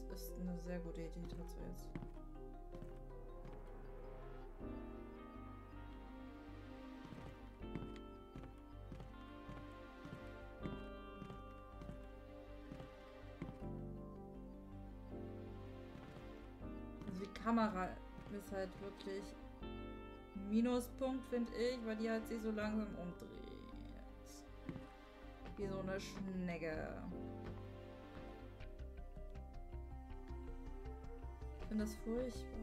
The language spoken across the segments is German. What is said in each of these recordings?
Das ist eine sehr gute Idee dazu jetzt. Also die Kamera ist halt wirklich ein Minuspunkt, finde ich, weil die halt sich so langsam umdreht. Wie so eine Schnecke. Ich finde das furchtbar.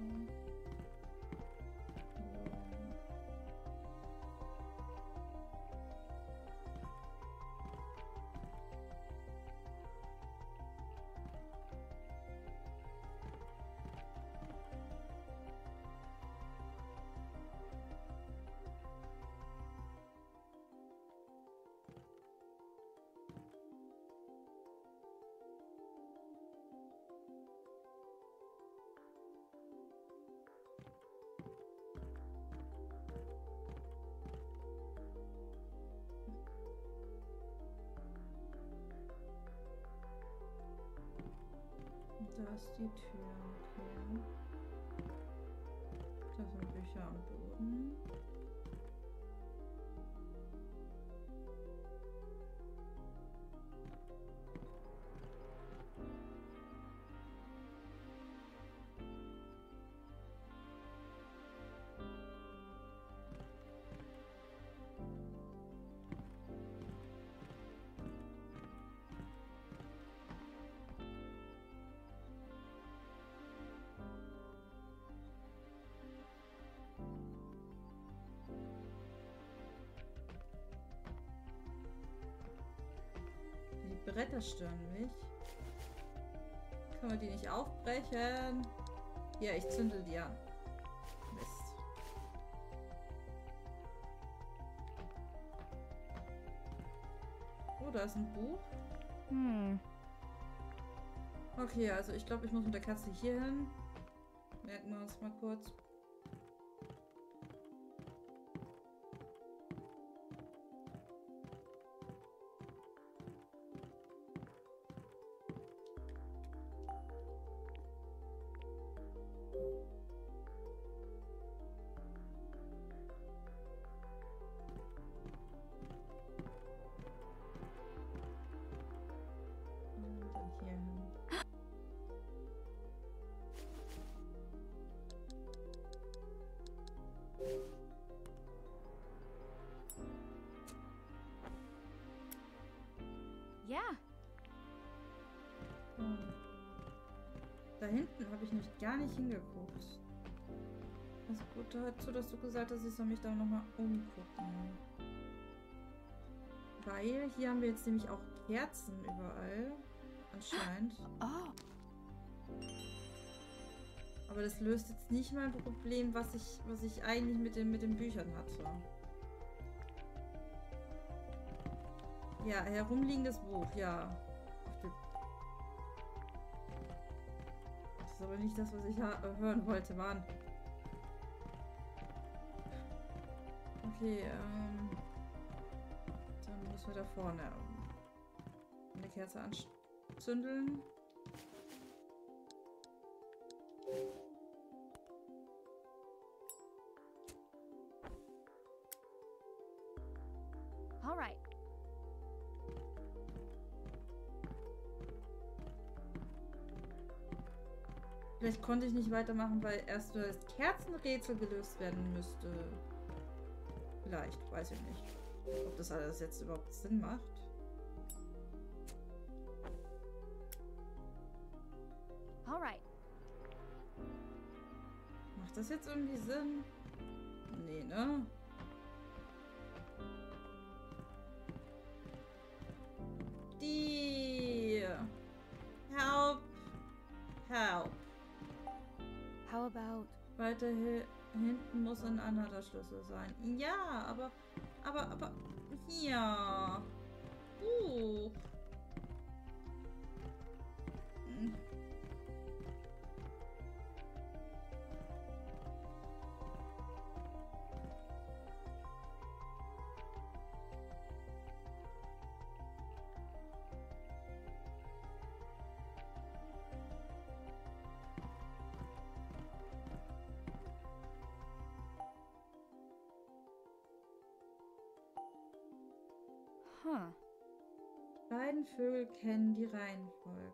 Da ist die Tür, okay. Da sind Bücher am Boden. Die Bretter stören mich. Können wir die nicht aufbrechen? Ja, ich zünde die an. Mist. Oh, da ist ein Buch. Okay, also ich glaube, ich muss mit der Katze hier hin. Merken wir uns mal kurz. Dann hier hin. Ja. Oh. Da hinten habe ich nämlich gar nicht hingeguckt. Das ist gut dazu, dass du gesagt hast, ich soll mich da nochmal umgucken. Weil hier haben wir jetzt nämlich auch Kerzen überall. Anscheinend. Oh. Aber das löst jetzt nicht mein Problem, was ich eigentlich mit den Büchern hatte. Ja, herumliegendes Buch, ja. Das ist aber nicht das, was ich hören wollte, Mann. Okay, dann müssen wir da vorne eine Kerze anzündeln. Alright. Vielleicht konnte ich nicht weitermachen, weil erst das Kerzenrätsel gelöst werden müsste. Vielleicht, weiß ich nicht. Ob das alles jetzt überhaupt Sinn macht. Alright. Macht das jetzt irgendwie Sinn? Nee, ne? Die. Help. Help. How about... Weiter hinten muss ein anderer Schlüssel sein. Ja, aber hier. Buch. Huh. Beiden Vögel kennen die Reihenfolge.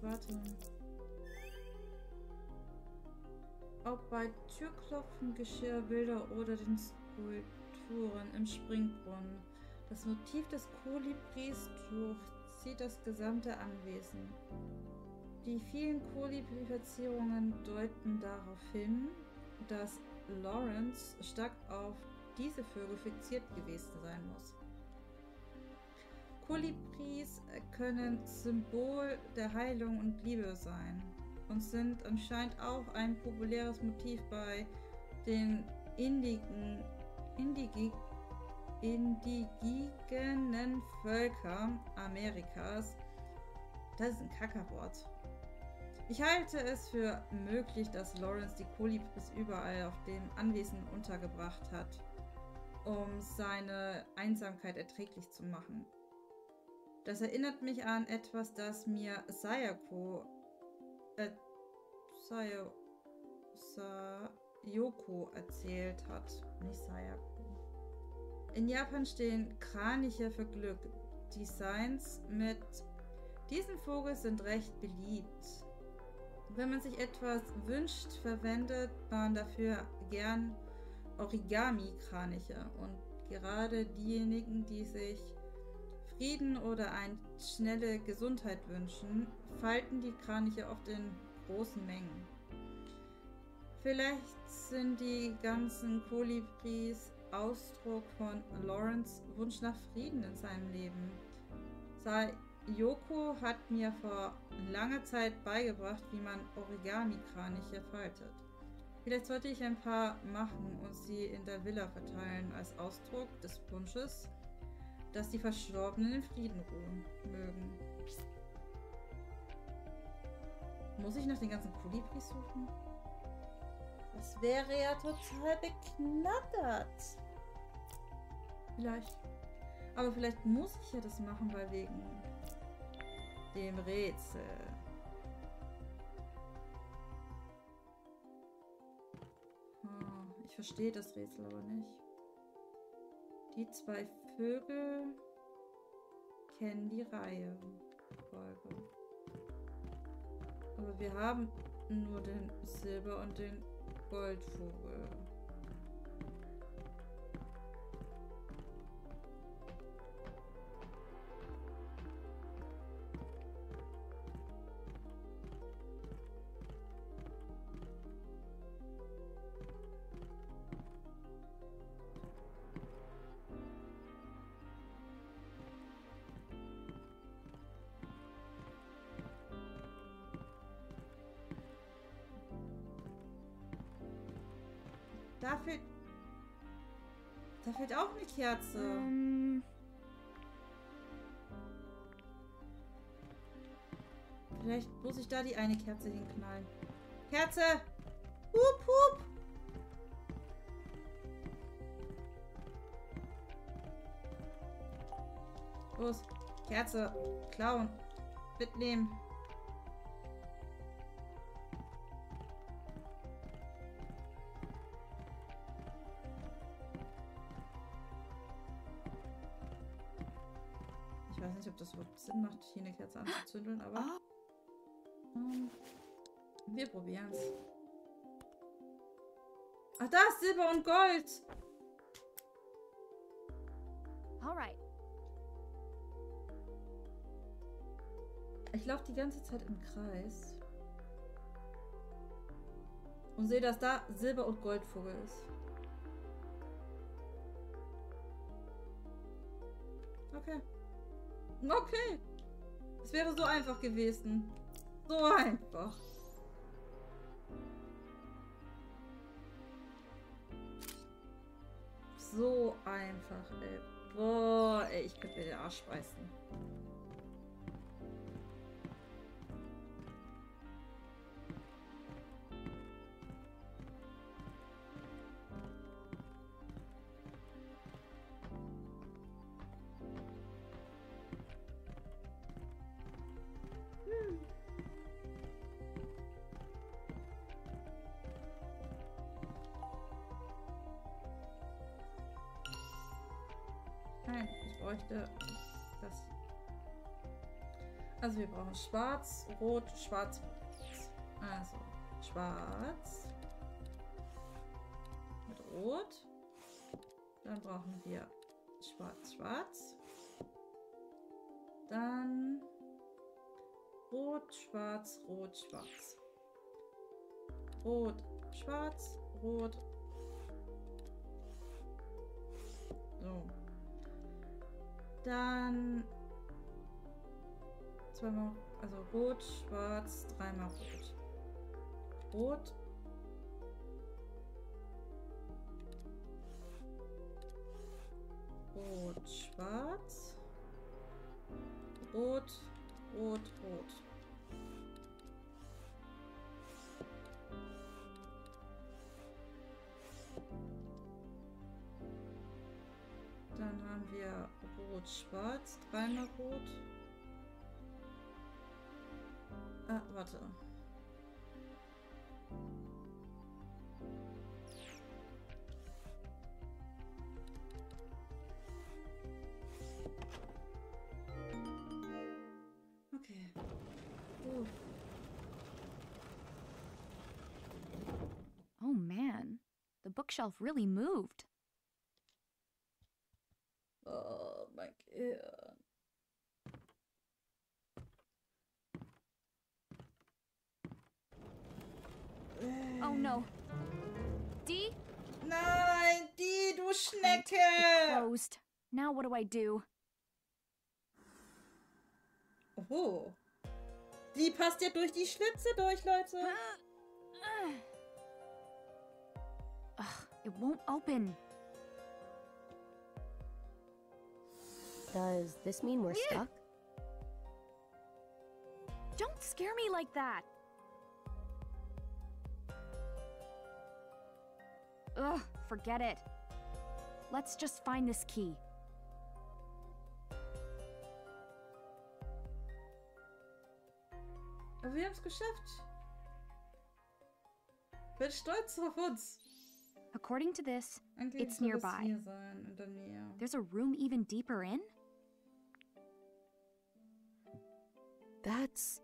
Warte. Ob bei Türklopfen, Geschirrbilder oder den Skulpturen im Springbrunnen. Das Motiv des Kolibris durchzieht das gesamte Anwesen. Die vielen Kolibri-Verzierungen deuten darauf hin, dass Lawrence stark auf diese Vögel fixiert gewesen sein muss. Kolibris können Symbol der Heilung und Liebe sein und sind anscheinend auch ein populäres Motiv bei den indigenen Völkern Amerikas. Das ist ein Kackerwort. Ich halte es für möglich, dass Lawrence die Kolibris überall auf dem Anwesen untergebracht hat, um seine Einsamkeit erträglich zu machen. Das erinnert mich an etwas, das mir Sayoko erzählt hat. Nicht Sayako. In Japan stehen Kraniche für Glück. Designs mit diesem Vogel sind recht beliebt. Wenn man sich etwas wünscht, verwendet man dafür gern Origami-Kraniche. Und gerade diejenigen, die sich Frieden oder eine schnelle Gesundheit wünschen, falten die Kraniche oft in großen Mengen. Vielleicht sind die ganzen Kolibris Ausdruck von Lawrence' Wunsch nach Frieden in seinem Leben. Sayoko hat mir vor langer Zeit beigebracht, wie man Origami-Kraniche faltet. Vielleicht sollte ich ein paar machen und sie in der Villa verteilen als Ausdruck des Wunsches, dass die Verstorbenen in Frieden ruhen mögen. Muss ich nach den ganzen Kolibris suchen? Das wäre ja total beknattert. Vielleicht. Aber vielleicht muss ich ja das machen, weil wegen dem Rätsel. Ich verstehe das Rätsel aber nicht. Die zwei Vögel kennen die Reihenfolge. Aber wir haben nur den Silber- und den Goldvogel. Da fehlt auch eine Kerze. Vielleicht muss ich da die eine Kerze hinknallen. Kerze! Hup, hup! Los, Kerze, klauen, mitnehmen. Ich weiß nicht, ob das überhaupt Sinn macht, hier eine Kerze anzuzündeln, aber wir probieren es. Ach, da ist Silber und Gold. Alright. Ich laufe die ganze Zeit im Kreis und sehe, dass da Silber- und Goldvogel ist. Okay. Okay. Es wäre so einfach gewesen. So einfach. So einfach, ey. Boah, ey, ich könnte mir den Arsch beißen. Das. Also wir brauchen schwarz, rot, schwarz. Also schwarz mit rot. Dann brauchen wir schwarz, schwarz. Dann rot, schwarz, rot, schwarz. Rot, schwarz, rot. So. Dann zweimal, also rot, schwarz, dreimal rot. Rot. Rot, schwarz. Rot, rot, rot. Dann haben wir rot, schwarz, dreimal rot. Ah, warte. Okay. Oh man, the bookshelf really moved. Oh mein Gott. Oh no. Dee? Nein, die, du It Schnecke! closed. Now what do I do? Oh. Die passt ja durch die Schlitze durch, Leute. Ugh, it won't open. Does this mean we're stuck? Don't scare me like that. Ugh, forget it. Let's just find this key. Aber wir haben es geschafft. Bin stolz auf uns. According to this, Angeblich It's soll es nearby. hier sein, in der Nähe. there's a room even deeper in? That's...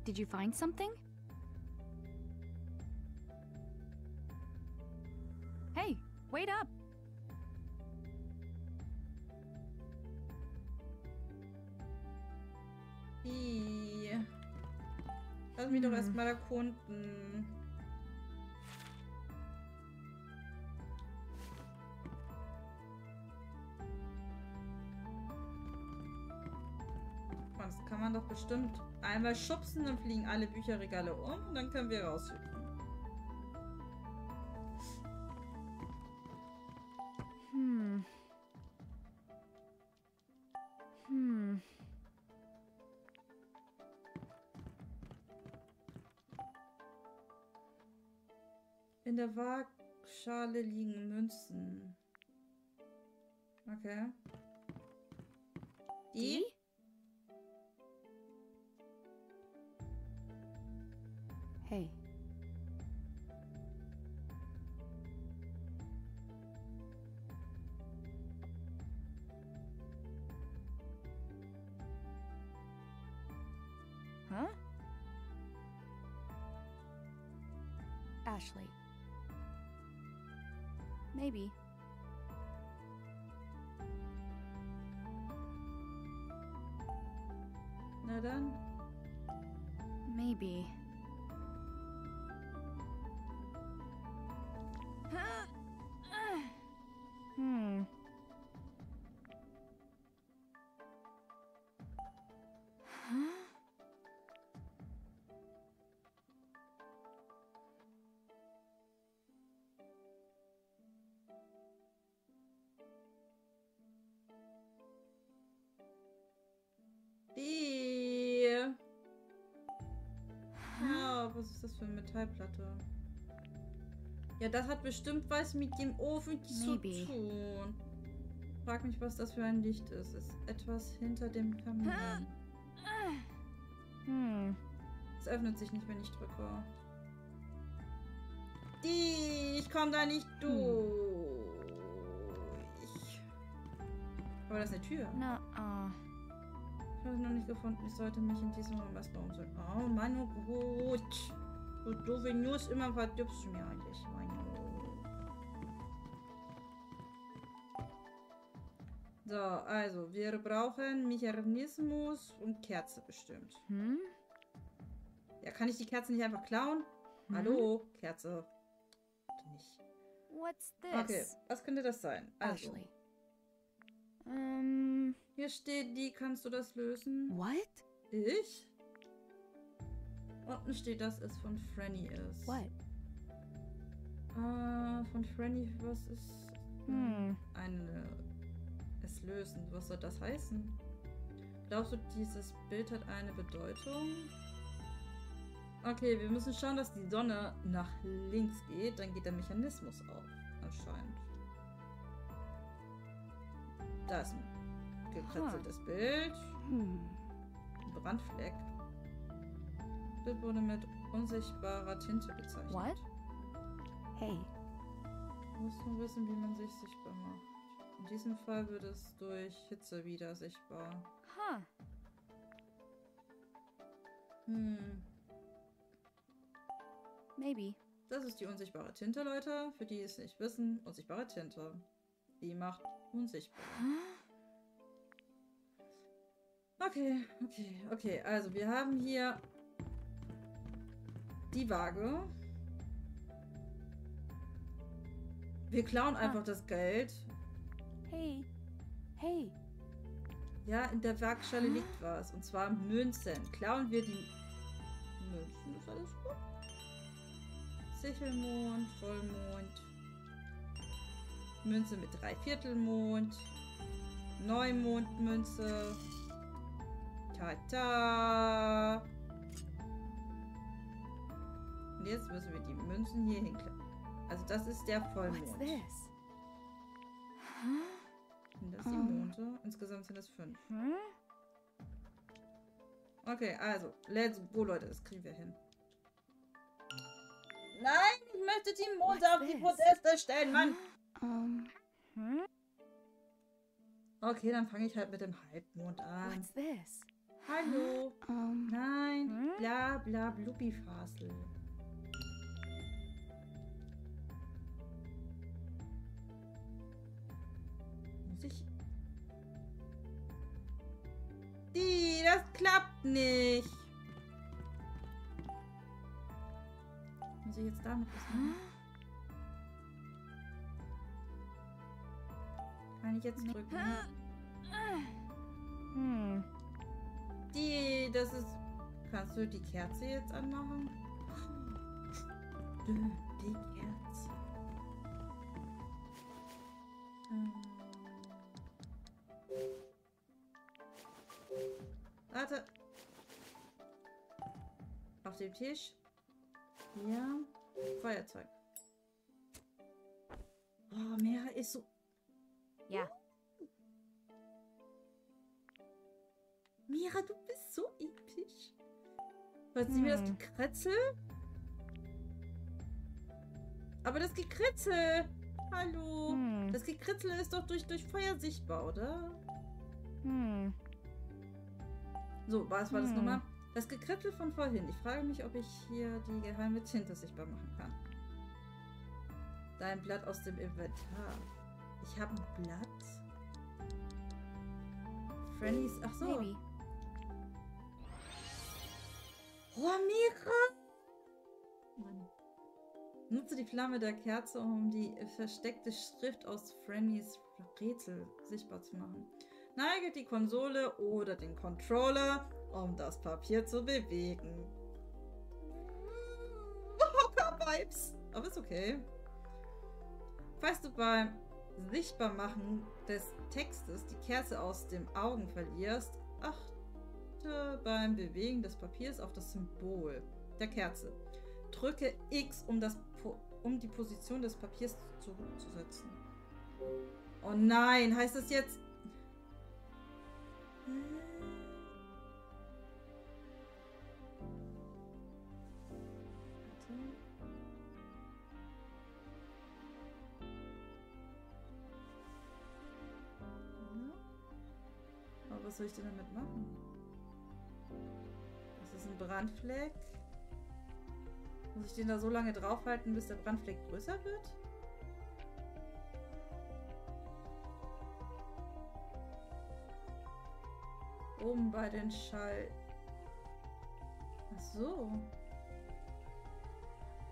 Did you find something? Hey, wait up! Lass mich doch erstmal erkunden. Das kann man doch bestimmt einmal schubsen, dann fliegen alle Bücherregale um und dann können wir raushüpfen. In der Waagschale liegen Münzen. Okay. Die? Hey. Huh? Ashley. Maybe. Na dann. Maybe. Hmm. Huh? Die. Ja, was ist das für eine Metallplatte? Ja, das hat bestimmt was mit dem Ofen zu Maybe. tun. Frag mich, was das für ein Licht ist. Ist etwas hinter dem Kamin. Es öffnet sich nicht, wenn ich drücke. Ich komme da nicht durch. Aber das ist eine Tür. No, Ich habe es noch nicht gefunden. Ich sollte mich in diesem Moment erstmal umsehen. Oh, Manu, gut. So doofe News, immer verdirbst du mir eigentlich, Manu. So, also, wir brauchen Mechanismus und Kerze bestimmt. Hmm? Ja, kann ich die Kerze nicht einfach klauen? Hm? Hallo, Kerze. Nicht. What's this? Okay, was könnte das sein? Also, Ashley. hier steht die, kannst du das lösen? What? Ich? Unten steht, dass es von Franny ist. What? Von Franny, was ist es lösen? Was soll das heißen? Glaubst du, dieses Bild hat eine Bedeutung? Okay, wir müssen schauen, dass die Sonne nach links geht. Dann geht der Mechanismus auf, anscheinend. Da ist ein gekritzeltes Bild. Ein Brandfleck. Das Bild wurde mit unsichtbarer Tinte bezeichnet. What? Hey. Du musst nur wissen, wie man sich sichtbar macht. In diesem Fall wird es durch Hitze wieder sichtbar. Huh. Maybe. Das ist die unsichtbare Tinte, Leute. Für die es nicht wissen, unsichtbare Tinte. Die macht unsichtbar. Okay. Also, wir haben hier die Waage. Wir klauen einfach das Geld. Hey. Hey. Ja, in der Waagschale liegt was. Und zwar Münzen. Klauen wir die Münzen. Ist alles gut? Sichelmond, Vollmond. Münze mit Dreiviertelmond. Neumondmünze. Tata. Und jetzt müssen wir die Münzen hier hinklappen. Also das ist der Vollmond. What's this? Und das sind die Monde. Insgesamt sind es 5. Hmm? Okay, also, let's go, Leute. Das kriegen wir hin. Nein, ich möchte die Monde What's auf die this? Podeste stellen, Mann. Hmm? Okay, dann fange ich halt mit dem Halbmond an. What's this? Hallo. Nein. Hm? Bla bla blubifasel. Muss ich... Das klappt nicht. Muss ich jetzt damit was machen? Kann ich jetzt drücken? Hmm. Das ist... Kannst du die Kerze jetzt anmachen? Die Kerze. Warte. Auf dem Tisch. Hier. Feuerzeug. Oh, Mera ist so... Yeah. Mira, du bist so episch. Hört sie mir das Gekritzel? Aber das Gekritzel! Hallo! Das Gekritzel ist doch durch Feuer sichtbar, oder? So, was war das nochmal? Das Gekritzel von vorhin. Ich frage mich, ob ich hier die geheime Tinte sichtbar machen kann. Dein Blatt aus dem Inventar. Ich habe ein Blatt. Franny's... Ach so. Maybe. Oh, Mira! Mann. Nutze die Flamme der Kerze, um die versteckte Schrift aus Frannys Rätsel sichtbar zu machen. Neige die Konsole oder den Controller, um das Papier zu bewegen. Hocker-Vibes! Aber ist okay. Falls du beim Sichtbarmachen des Textes die Kerze aus den Augen verlierst, achte beim Bewegen des Papiers auf das Symbol der Kerze. Drücke X, um die Position des Papiers zurückzusetzen. Oh nein, heißt das jetzt... Was soll ich denn damit machen? Das ist ein Brandfleck. Muss ich den da so lange draufhalten, bis der Brandfleck größer wird? Oben bei den Schall... Ach so.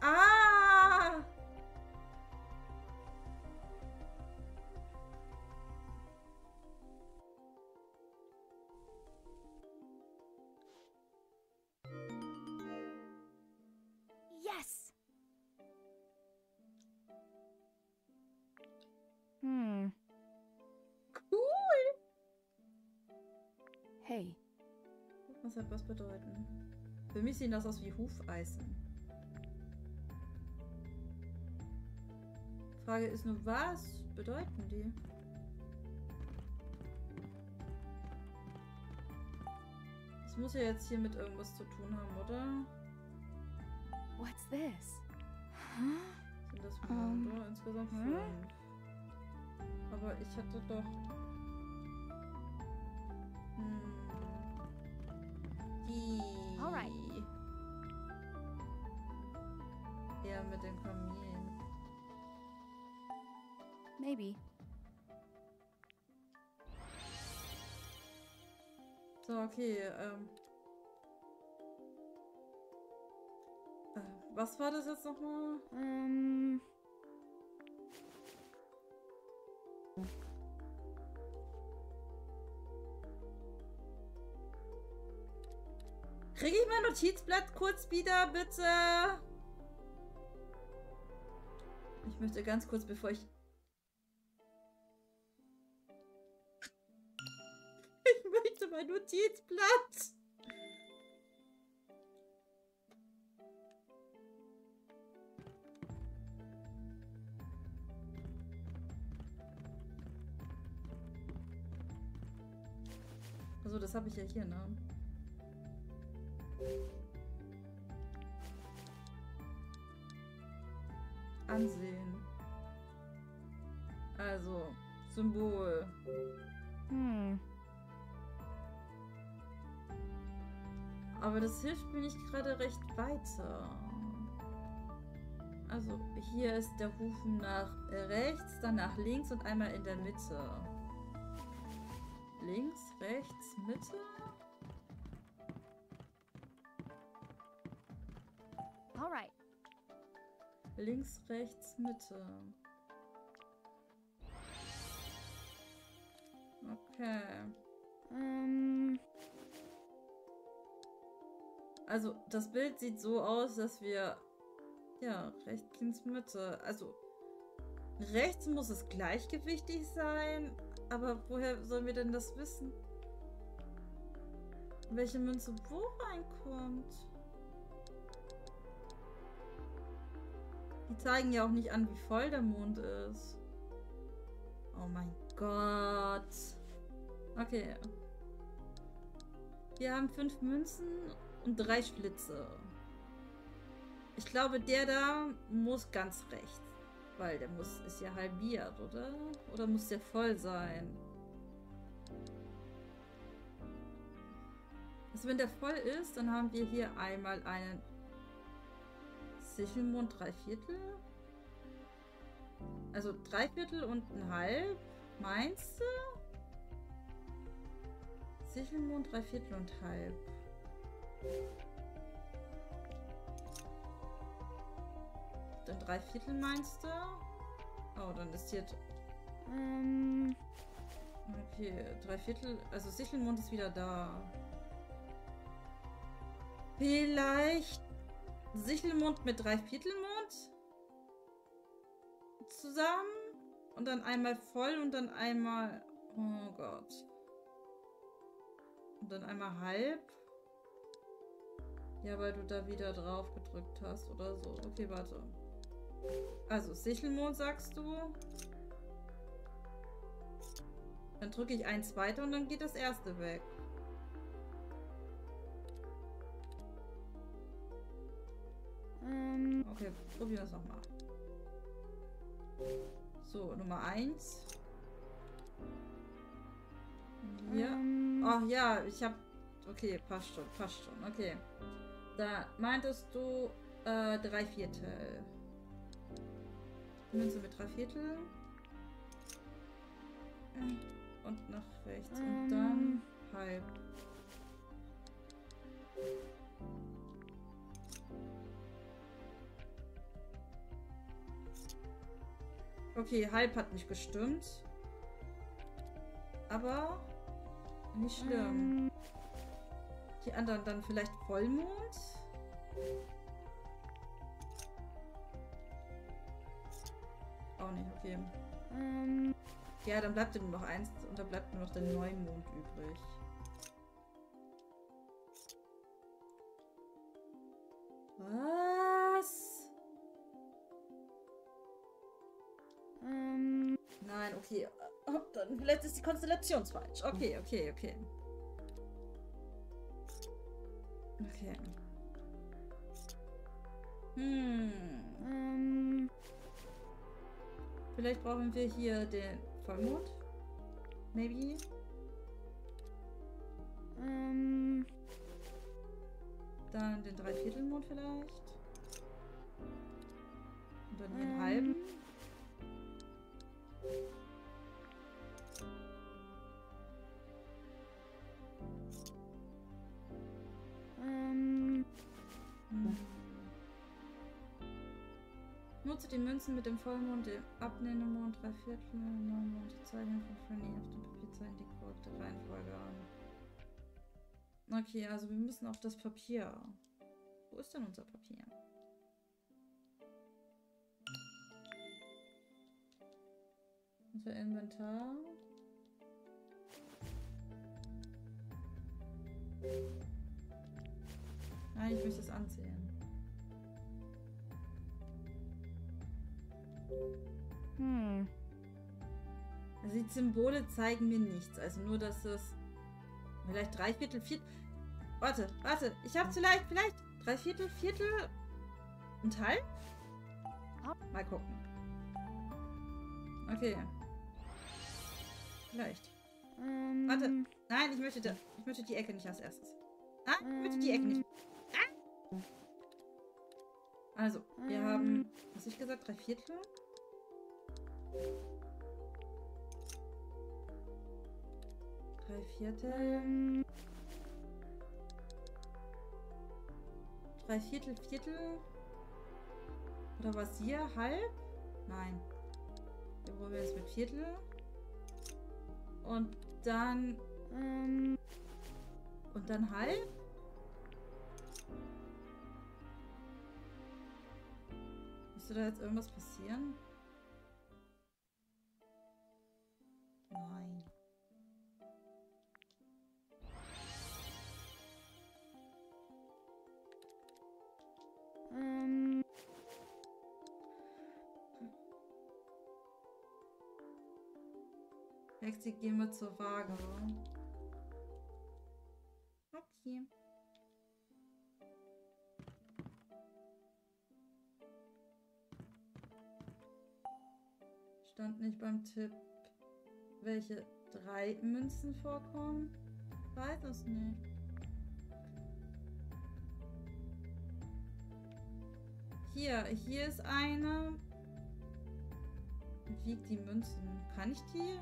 Ah! Yes! Cool! Hey. Was hat was bedeuten? Für mich sehen das aus wie Hufeisen. Frage ist nur, was bedeuten die? Das muss ja jetzt hier mit irgendwas zu tun haben, oder? What's this? Sind das vier, oder? Insgesamt 5. Aber ich hatte doch... Die... Alright. Ja, mit den Kamelen. Maybe. So, okay, was war das jetzt nochmal? Kriege ich mein Notizblatt kurz wieder, bitte? Ich möchte ganz kurz, bevor ich... Ich möchte mein Notizblatt. Also, das habe ich ja hier, ne? Ansehen. Also, Symbol. Aber das hilft mir nicht gerade recht weiter. Also, hier ist der Hufen nach rechts, dann nach links und einmal in der Mitte. Links, rechts, Mitte? Alright. Links, rechts, Mitte. Okay. Also, das Bild sieht so aus, dass wir... Ja, rechts, links, Mitte. Also, rechts muss es gleichgewichtig sein. Aber woher sollen wir denn das wissen? Welche Münze wo reinkommt? Die zeigen ja auch nicht an, wie voll der Mond ist. Oh mein Gott. Okay. Wir haben 5 Münzen und 3 Schlitze. Ich glaube, der da muss ganz rechts. Weil der ist ja halbiert, oder? Oder muss der voll sein? Also wenn der voll ist, dann haben wir hier einmal einen Sichelmond 3/4. Also 3/4 und ein halb. Meinst du? Sichelmond 3/4 und halb. Dann 3/4 meinst du? Oh, dann ist hier... Okay, 3/4... Also Sichelmond ist wieder da. Vielleicht... Sichelmond mit 3/4 Mond? Zusammen? Und dann einmal voll und dann einmal... Oh Gott. Und dann einmal halb? Ja, weil du da wieder drauf gedrückt hast oder so. Okay, warte. Also, Sichelmond sagst du. Dann drücke ich eins weiter und dann geht das erste weg. Okay, probieren wir es nochmal. So, Nummer 1. Hier. Oh ja, ich hab... Okay, passt schon, passt schon. Okay. Da meintest du 3/4. Münze mit 3/4. Und nach rechts. Und dann halb. Okay, halb hat nicht gestimmt. Aber nicht schlimm. Die anderen dann vielleicht Vollmond? Auch nicht, okay. Ja, dann bleibt nur noch eins und dann bleibt nur noch der Neumond übrig. Was? Nein, okay. Oh, dann vielleicht ist die Konstellation falsch. Okay, okay, okay. Okay. Vielleicht brauchen wir hier den Vollmond. Maybe. Dann den Dreiviertelmond vielleicht. Und dann hier einen halben. Nutze die Münzen mit dem Vollmond, dem abnehmenden Mond, 3/4, Neumond, die Zeichen von Franny auf dem Papier zeigen die korrekte Reihenfolge an. Okay, also wir müssen auf das Papier. Wo ist denn unser Papier? Unser Inventar. Nein, ich möchte es ansehen. Also die Symbole zeigen mir nichts. Also nur, dass es vielleicht 3/4, 4... Warte. Ich habe vielleicht 3/4, 1/4 und halb? Mal gucken. Okay. Vielleicht. Warte. Nein, ich möchte die Ecke nicht als erstes. Ah, ich möchte die Ecke nicht. Ah! Also, wir haben, was ich gesagt, 3/4. 3/4. 3/4, 1/4. Oder was hier? Halb? Nein. Hier probieren wir es mit Viertel. Und dann... und dann halb? Müsste da jetzt irgendwas passieren? Nein. Lexi, gehen wir zur Waage. Okay. Stand nicht beim Tipp, welche 3 Münzen vorkommen? Weiß es nicht. Hier ist eine. Wiegt die Münzen. Kann ich die?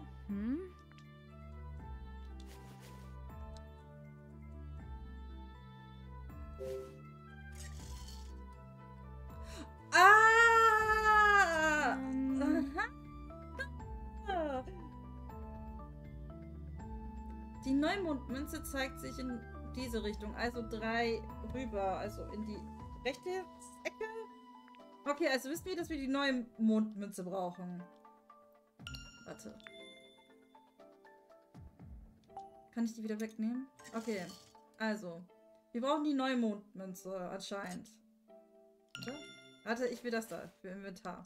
Die Neumondmünze zeigt sich in diese Richtung, also 3 rüber, also in die rechte Ecke. Okay, also wissen wir, dass wir die Neumondmünze brauchen. Warte. Kann ich die wieder wegnehmen? Okay, also. Wir brauchen die Neumondmünze anscheinend. Warte, ich will das da für Inventar.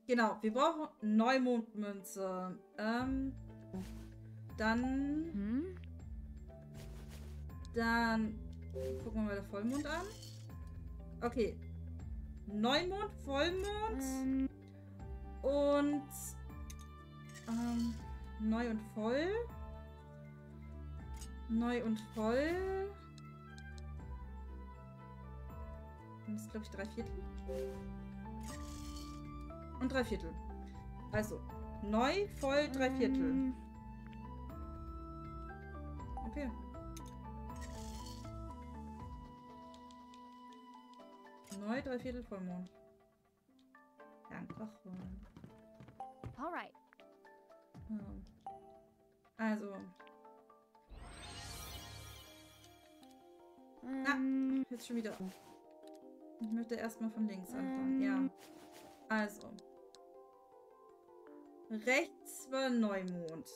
Genau, wir brauchen Neumondmünze. Dann gucken wir mal den Vollmond an. Okay. Neumond, Vollmond und Neu und voll. Neu und voll. Das ist, glaube ich, 3/4. Und 3/4. Also, neu, voll, 3/4. Okay. Neu, 3/4 Vollmond. Danke. All right. Ja. Also. Jetzt schon wieder. Ich möchte erstmal von links anfangen. Ja. Also. Rechts war Neumond.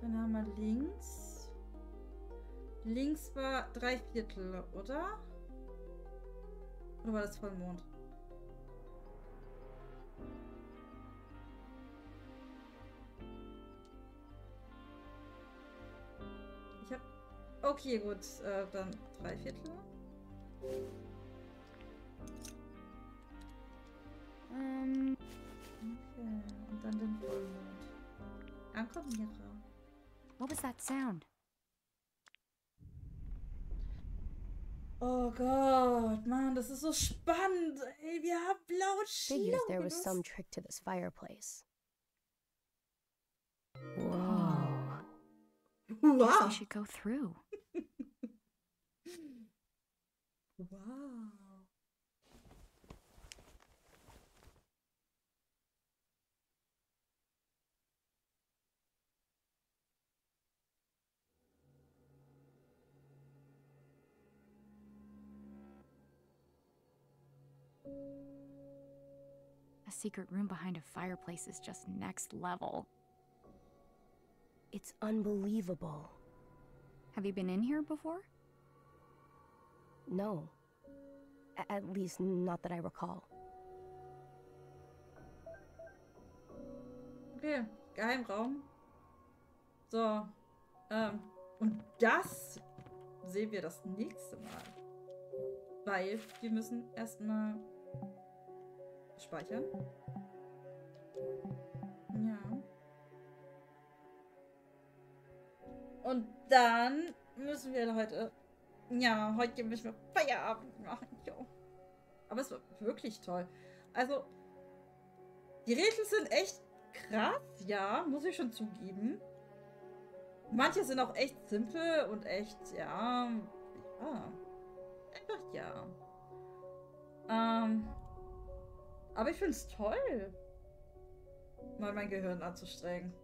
Dann haben wir links. Links war 3/4, oder? Oder war das Vollmond? Ich hab... Okay, gut. Dann 3/4. Okay. Und dann den Vollmond. Dann kommt Mira. What was that sound? Oh Gott, Mann, das ist so spannend. Ey, wir haben laut Figures there was some trick to this fireplace. Whoa. Guess Wow. we should go through. Wow. A secret room behind a fireplace is just next level. It's unbelievable. Have you been in here before? No. At least not that I recall. Okay, Geheimraum. So. Und das sehen wir das nächste Mal. Weil wir müssen erstmal speichern. Ja. Und dann müssen wir heute... Ja, heute müssen wir Feierabend machen. Jo. Aber es war wirklich toll. Also, die Rätsel sind echt krass, ja, muss ich schon zugeben. Manche sind auch echt simpel und echt, ja, einfach ja. Aber ich finde es toll, mal mein Gehirn anzustrengen.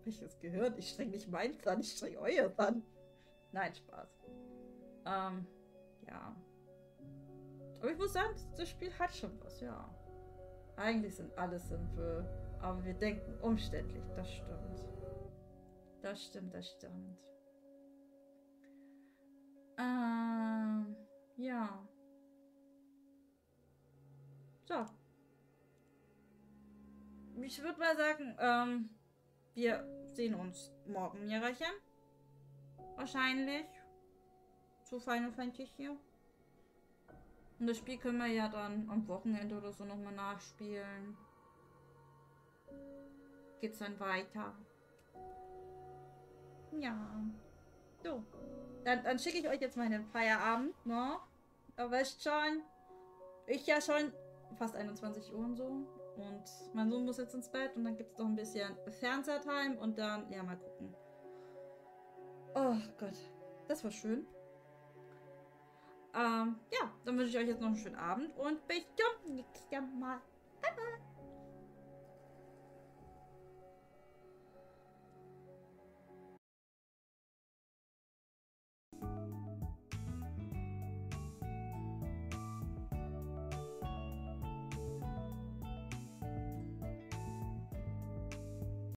Welches Gehirn? Ich streng nicht meins an, ich streng euer an. Nein, Spaß. Ja. Aber ich muss sagen, das Spiel hat schon was, ja. Eigentlich sind alle simpel, aber wir denken umständlich, das stimmt. Das stimmt, das stimmt. Ja. So. Ich würde mal sagen, wir sehen uns morgen, Mirachen. Wahrscheinlich. Zu Final Fantasy hier. Und das Spiel können wir ja dann am Wochenende oder so nochmal nachspielen. Geht's dann weiter. Ja. So. Dann schicke ich euch jetzt mal in den Feierabend, ne? Ihr wisst schon. Ich ja schon fast 21 Uhr und so. Und mein Sohn muss jetzt ins Bett und dann gibt es noch ein bisschen Fernsehtime und dann, ja, mal gucken. Oh Gott. Das war schön. Ja, dann wünsche ich euch jetzt noch einen schönen Abend und bis zum nächsten Mal. Bye, bye.